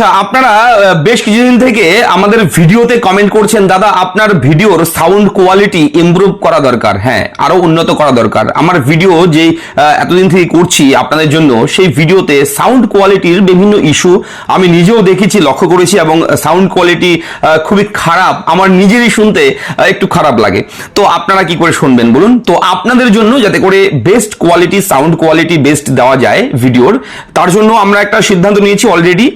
আচ্ছা, আপনারা বেশ কিছুদিন থেকে আমাদের ভিডিওতে কমেন্ট করছেন, দাদা আপনার ভিডিওর সাউন্ড কোয়ালিটি ইমপ্রুভ করা দরকার, হ্যাঁ আরো উন্নত করা দরকার। আমার ভিডিও যে এতদিন থেকে করছি আপনাদের জন্য, সেই ভিডিওতে সাউন্ড কোয়ালিটির বিভিন্ন ইস্যু আমি নিজেও দেখেছি, লক্ষ্য করেছি, এবং সাউন্ড কোয়ালিটি খুবই খারাপ, আমার নিজেরই শুনতে একটু খারাপ লাগে। তো আপনারা কি করে শুনবেন বলুন? তো আপনাদের জন্য যাতে করে best quality, sound quality best দেওয়া যায় ভিডিওর, তার জন্য আমরা একটা সিদ্ধান্ত নিয়েছি অলরেডি।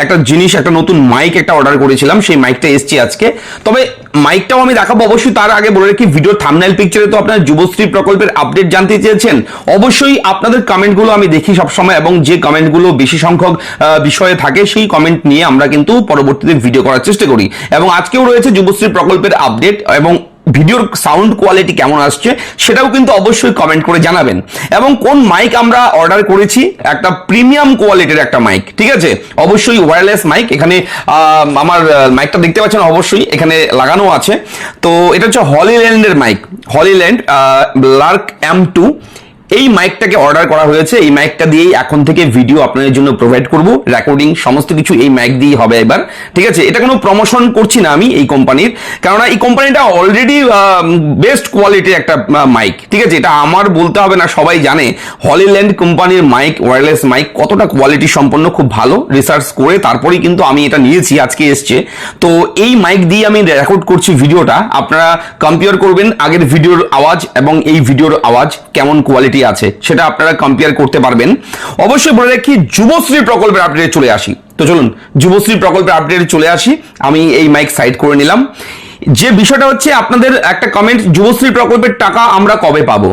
একটা জিনিস, একটা নতুন মাইক একটা অর্ডার করেছিলাম, সেই মাইকটা এসছে আজকে। তবে মাইকটাও আমি দেখাবো, অবশ্যই তার আগে বলে রাখি, ভিডিওর থাম্বনেল পিকচারে তো আপনার যুবশ্রী প্রকল্পের আপডেট জানতে চেয়েছেন। অবশ্যই আপনাদের কমেন্টগুলো আমি দেখি সবসময়, এবং যে কমেন্টগুলো বেশি সংখ্যক বিষয়ে থাকে সেই কমেন্ট নিয়ে আমরা কিন্তু পরবর্তীতে ভিডিও করার চেষ্টা করি। এবং আজকেও রয়েছে যুবশ্রী প্রকল্পের আপডেট, এবং ভিডিওর সাউন্ড কোয়ালিটি কেমন আসছে সেটাও কিন্তু অবশ্যই কমেন্ট করে জানাবেন। এবং কোন মাইক আমরা অর্ডার করেছি, একটা প্রিমিয়াম কোয়ালিটির একটা মাইক, ঠিক আছে, অবশ্যই ওয়্যারলেস মাইক। এখানে আমার মাইকটা দেখতে পাচ্ছেন, অবশ্যই এখানে লাগানো আছে। তো এটা হচ্ছে হলিল্যান্ডের মাইক, হলিল্যান্ড লার্ক M2। এই মাইকটাকে অর্ডার করা হয়েছে। এই মাইকটা দিয়েই এখন থেকে ভিডিও আপনাদের জন্য প্রোভাইড করব, রেকর্ডিং সমস্ত কিছু এই মাইক দিয়েই হবে এবার, ঠিক আছে। এটা কোনো প্রমোশন করছি না আমি এই কোম্পানির, কেননা এই কোম্পানিটা অলরেডি বেস্ট কোয়ালিটির একটা মাইক, ঠিক আছে। এটা আমার বলতে হবে না, সবাই জানে হলিল্যান্ড কোম্পানির মাইক, ওয়্যারলেস মাইক কতটা কোয়ালিটি সম্পন্ন, খুব ভালো রিসার্চ করে তারপরেই কিন্তু আমি এটা নিয়েছি, আজকে এসছে। তো এই মাইক দিয়ে আমি রেকর্ড করছি ভিডিওটা। আপনারা কম্পেয়ার করবেন আগের ভিডিওর আওয়াজ এবং এই ভিডিওর আওয়াজ কেমন কোয়ালিটি আছে, সেটা আপনারা কম্পেয়ার করতে পারবেন। অবশ্যই বলে রাখি, যুবশ্রী প্রকল্পের আপডেটে চলে আসি। তো চলুন যুবশ্রী প্রকল্পের আপডেটে চলে আসি। আমি এই মাইক সাইড করে নিলাম। যে বিষয়টা হচ্ছে, আপনাদের একটা কমেন্ট, যুবশ্রী প্রকল্পের টাকা আমরা কবে পাবো?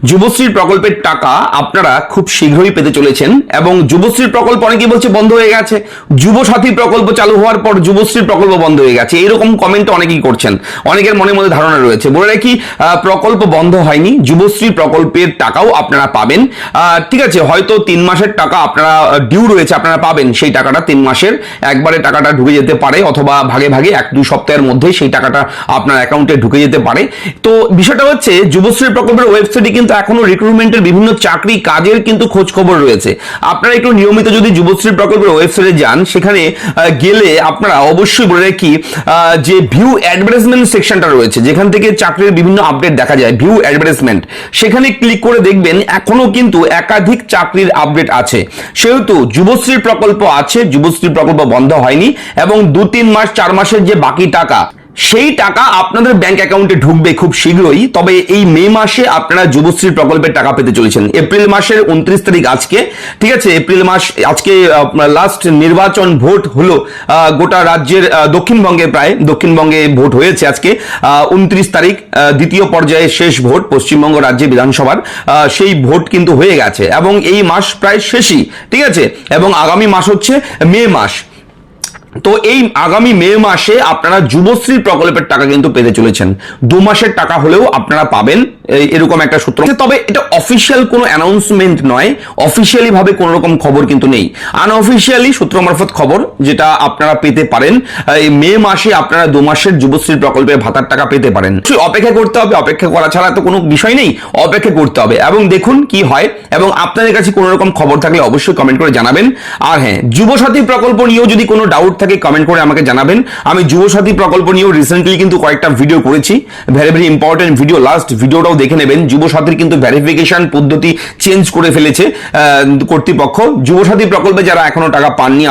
যুবশ্রী প্রকল্পের টাকা আপনারা খুব শীঘ্রই পেতে চলেছেন। এবং যুবশ্রী প্রকল্প অনেকেই বলছে বন্ধ হয়ে গেছে, যুবসাথী প্রকল্প চালু হওয়ার পর যুবশ্রী প্রকল্প বন্ধ হয়ে গেছে, এইরকম কমেন্ট অনেকেই করছেন। অনেকের মনের মধ্যে ধারণা রয়েছে। বলে রাখি, প্রকল্প বন্ধ হয়নি, যুবশ্রী প্রকল্পের টাকাও আপনারা পাবেন, ঠিক আছে। হয়তো 3 মাসের টাকা আপনারা ডিউ রয়েছে, আপনারা পাবেন সেই টাকাটা 3 মাসের, একবারে টাকাটা ঢুকে যেতে পারে, অথবা ভাগে ভাগে 1-2 সপ্তাহের মধ্যে সেই টাকাটা আপনার অ্যাকাউন্টে ঢুকে যেতে পারে। তো বিষয়টা হচ্ছে, যুবশ্রী প্রকল্পের ওয়েবসাইটে কিন্তু এখনো রিক্রুটমেন্টের বিভিন্ন চাকরি কাজের কিন্তু খোঁজ খবর রয়েছে। আপনারা একটু নিয়মিত যদি যুবশ্রী প্রকল্পের ওয়েবসাইটে যান, সেখানে গেলে আপনারা অবশ্যই বলে রাখি, যে ভিউ অ্যাডভার্টাইজমেন্ট সেকশনটা রয়েছে, যেখান থেকে চাকরির বিভিন্ন আপডেট দেখা যায়, ভিউ অ্যাডভার্টাইজমেন্ট, সেখানে ক্লিক করে দেখবেন এখনো কিন্তু একাধিক চাকরির আপডেট আছে। সেহেতু যুবশ্রী প্রকল্প আছে, যুবশ্রী প্রকল্প বন্ধ হয়নি, এবং 2-3 মাস 4 মাসের যে বাকি টাকা, সেই টাকা আপনাদের ব্যাংক অ্যাকাউন্টে ঢুকবে খুব শীঘ্রই। তবে এই মে মাসে আপনারা যুবশ্রী প্রকল্পের টাকা পেতে চলেছেন। এপ্রিল মাসের 29 তারিখ আজকে, ঠিক আছে, এপ্রিল মাস আজকে লাস্ট নির্বাচন ভোট হলো গোটা রাজ্যের, দক্ষিণবঙ্গে প্রায় দক্ষিণবঙ্গে ভোট হয়েছে আজকে 29 তারিখ, দ্বিতীয় পর্যায়ে শেষ ভোট পশ্চিমবঙ্গ রাজ্যে বিধানসভার, সেই ভোট কিন্তু হয়ে গেছে, এবং এই মাস প্রায় শেষই, ঠিক আছে। এবং আগামী মাস হচ্ছে মে মাস। তো এই আগামী মে মাসে আপনারা যুবশ্রী প্রকল্পের টাকা কিন্তু পেতে চলেছেন। 2 মাসের টাকা হলেও আপনারা পাবেন, এরকম একটা সূত্র। তবে এটা অফিসিয়াল কোনো অ্যানাউন্সমেন্ট নয়, অফিসিয়ালি ভাবে কোনো রকম খবর কিন্তু নেই, আনঅফিসিয়ালি সূত্র মারফত খবর, যেটা আপনারা পেতে পারেন। এই মে মাসে আপনারা 2 মাসের যুবশ্রী প্রকল্পের ভাতার টাকা পেতে পারেন। অপেক্ষা করতে হবে, অপেক্ষা করা ছাড়া তো কোনো বিষয় নেই, অপেক্ষা করতে হবে, এবং দেখুন কি হয়। এবং আপনাদের কাছে কোনো রকম খবর থাকলে অবশ্যই কমেন্ট করে জানাবেন। আর হ্যাঁ, যুবসাথী প্রকল্প নিয়েও যদি কোনো ডাউট থাকে কমেন্ট করে আমাকে জানাবেন। আমি যুবসাথী প্রকল্প নিয়েও রিসেন্টলি কিন্তু কয়েকটা ভিডিও করেছি, very very important video, last ভিডিওটাও দেখে নেবেন। যুবসাথীর কিন্তু ভেরিফিকেশন পদ্ধতি চেঞ্জ করে ফেলেছে কর্তৃপক্ষ। যুবসাথী প্রকল্পে যারা এখনো টাকা পাননি,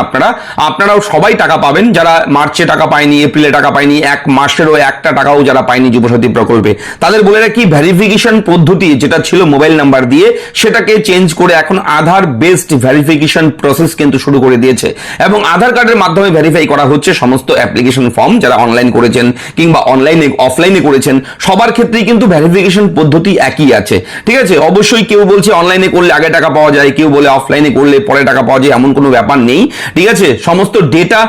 আপনারাও সবাই টাকা পাবেন। যারা মার্চে টাকা পায়নি, এপ্রিলে টাকা পায়নি, 1 মাসেরও একটা টাকাও যারা পায়নি যুবসাথী প্রকল্পে, তাদের বলে রাখি, ভেরিফিকেশন পদ্ধতি যেটা ছিল মোবাইল নাম্বার দিয়ে, সেটাকে চেঞ্জ করে এখন আধার বেসড ভেরিফিকেশন প্রসেস কিন্তু শুরু করে দিয়েছে। এবং আধার কার্ডের মাধ্যমে ভেরিফাই করা হচ্ছে সমস্ত অ্যাপ্লিকেশন ফর্ম, যারা অনলাইন করেছেন কিংবা অনলাইনে অফলাইনে করেছেন, সবার ক্ষেত্রেই কিন্তু ভেরিফিকেশন পদ্ধতি একই আছে, ঠিক আছে। অবশ্যই কেউ বলছে অনলাইনে করলে আগে টাকা পাওয়া যায়, কেউ বলে অফলাইনে করলে পরে টাকা পাওয়া যায়, এমন কোনো ব্যাপার নেই, ঠিক আছে। সমস্ত ডেটা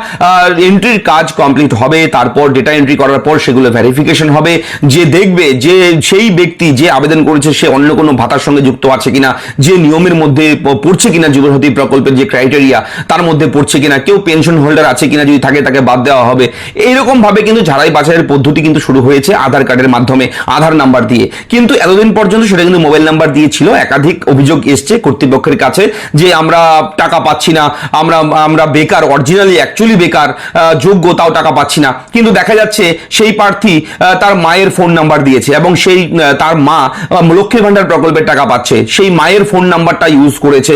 এন্ট্রির কাজ কমপ্লিট হবে, তারপর ডেটা এন্ট্রি করার পর সেগুলো ভেরিফিকেশন হবে, যে দেখবে যে সেই ব্যক্তি যে আবেদন করেছে সে অন্য কোনো ভাতার সঙ্গে যুক্ত আছে কিনা, যে নিয়মের মধ্যে পড়ছে কিনা, যুবসাথী প্রকল্পের যে ক্রাইটেরিয়া তার মধ্যে পড়ছে কিনা, কেউ পেনশন হোল্ডার আছে আছে কিনা, যদি থাকে তাকে বাদ দেওয়া হবে। এইরকম ভাবে কিন্তু ঝাড়াই বাছাইয়ের পদ্ধতি কিন্তু শুরু হয়েছে আধার কার্ডের মাধ্যমে, আধার নাম্বার দিয়ে। কিন্তু এতদিন পর্যন্ত সেটা কিন্তু মোবাইল নাম্বার দিয়েছিল। একাধিক অভিযোগ এসছে কর্তৃপক্ষের কাছে যে আমরা টাকা পাচ্ছি না, আমরা বেকার, অরিজিনালি অ্যাকচুয়ালি বেকার, যোগ্য তাও টাকা পাচ্ছি না। কিন্তু দেখা যাচ্ছে সেই প্রার্থী তার মায়ের ফোন নাম্বার দিয়েছে এবং সেই তার মা লক্ষ্মীর ভান্ডার প্রকল্পের টাকা পাচ্ছে, সেই মায়ের ফোন নাম্বারটা ইউজ করেছে,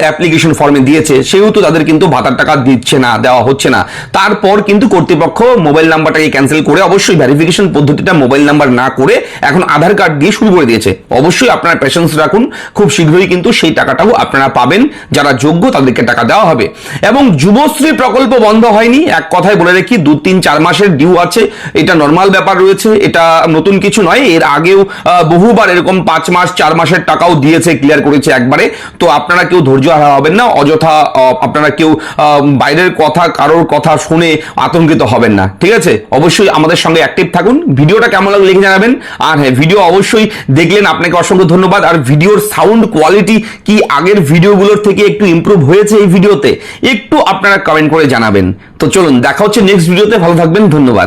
অ্যাপ্লিকেশন ফর্মে দিয়েছে, সেহেতু তাদের কিন্তু ভাতার টাকা দিচ্ছে না, দেওয়া হচ্ছে না। তারপর কিন্তু কর্তৃপক্ষ মোবাইল নাম্বারটাকে ক্যান্সেল করে অবশ্যই ভেরিফিকেশন পদ্ধতিটা মোবাইল নাম্বার না করে এখন আধার কার্ড দিয়ে শুরু করে দিয়েছে। অবশ্যই আপনারা পেশেন্স রাখুন, খুব শীঘ্রই কিন্তু সেই টাকাটাও আপনারা পাবেন, যারা যোগ্য তাদেরকে টাকা দেওয়া হবে। এবং যুবশ্রী প্রকল্প বন্ধ হয়নি, এক কথায় বলে রেখি, 2-3-4 মাসের ডিউ আছে, এটা নর্মাল ব্যাপার রয়েছে, এটা নতুন কিছু নয়। এর আগেও বহুবার এরকম 5 মাস 4 মাসের টাকাও দিয়েছে, ক্লিয়ার করেছে একবারে। তো আপনারা কেউ ধৈর্য হারা হবেন না, অযথা আপনারা কেউ বাইরের কথা, কারোর কথা শুনে আতঙ্কিত হবেন না, ঠিক আছে? অবশ্যই আমাদের সঙ্গে অ্যাক্টিভ থাকুন। ভিডিওটা কেমন লাগলো লিখে জানাবেন। আর হ্যাঁ, ভিডিও অবশ্যই দেখলেন, আপনাকে অসংখ্য ধন্যবাদ। আর ভিডিওর সাউন্ড কোয়ালিটি কি আগের ভিডিওগুলোর থেকে একটু ইমপ্রুভ হয়েছে এই ভিডিওতে, একটু আপনারা কমেন্ট করে জানাবেন। তো চলুন, দেখা হচ্ছে নেক্সট ভিডিওতে। ভালো থাকবেন, ধন্যবাদ।